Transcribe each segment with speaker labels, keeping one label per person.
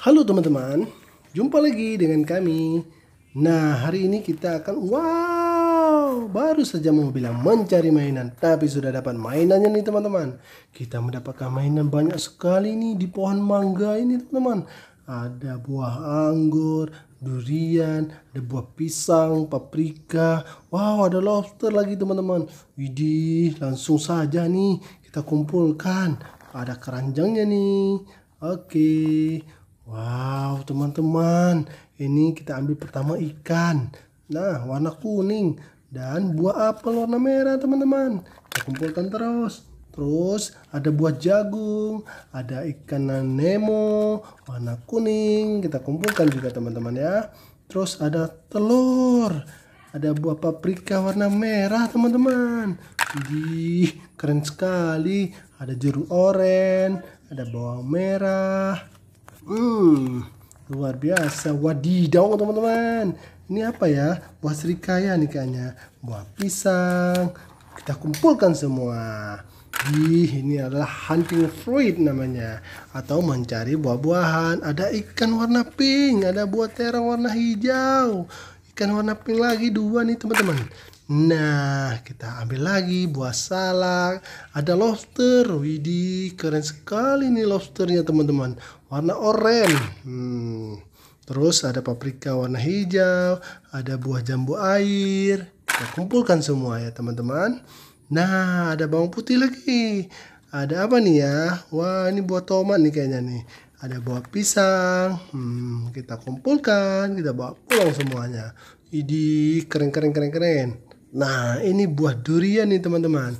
Speaker 1: Halo teman-teman, jumpa lagi dengan kami. Nah, hari ini kita akan baru saja mau bilang mencari mainan, tapi sudah dapat mainannya nih teman-teman. Kita mendapatkan mainan banyak sekali nih di pohon mangga ini teman-teman. Ada buah anggur, durian, ada buah pisang, paprika. Wow, ada lobster lagi teman-teman. Widih, langsung saja nih kita kumpulkan. Ada keranjangnya nih. Oke. Wow, teman-teman, ini kita ambil pertama ikan. Nah, warna kuning dan buah apel warna merah, teman-teman. Kita kumpulkan terus. Terus ada buah jagung, ada ikan Nemo warna kuning. Kita kumpulkan juga, teman-teman ya. Terus ada telur. Ada buah paprika warna merah, teman-teman. Ih, keren sekali. Ada jeruk oren, ada bawang merah. Luar biasa. Wadidaw teman-teman. Ini apa ya? Buah serikaya nih kayaknya. Buah pisang. Kita kumpulkan semua. Ini adalah hunting fruit namanya. Atau mencari buah-buahan. Ada ikan warna pink. Ada buah terong warna hijau. Ikan warna pink lagi 2 nih teman-teman. Nah, kita ambil lagi buah salak. Ada lobster. Widih, keren sekali nih lobsternya teman-teman. Warna oranye. Terus ada paprika warna hijau. Ada buah jambu air. Kita kumpulkan semua ya teman-teman. Nah, ada bawang putih lagi. Ada apa nih ya? Wah, ini buah tomat nih kayaknya nih. Ada buah pisang. Kita kumpulkan, kita bawa pulang semuanya. Ini keren. Nah, ini buah durian nih teman-teman.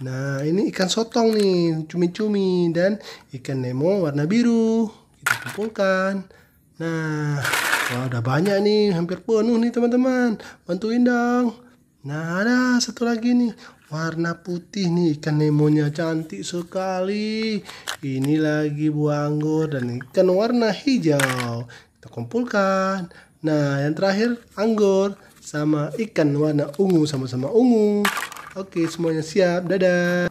Speaker 1: Nah, ini ikan sotong nih, cumi-cumi dan ikan Nemo warna biru. Kita kumpulkan. Nah, wah, udah banyak nih, hampir penuh nih teman-teman. Bantuin dong. Nah, ada satu lagi nih, warna putih nih, ikan Nemonya cantik sekali. Ini lagi buah anggur dan ikan warna hijau. Kita kumpulkan. Nah, yang terakhir anggur sama ikan warna ungu, sama-sama ungu. Oke, semuanya siap. Dadah.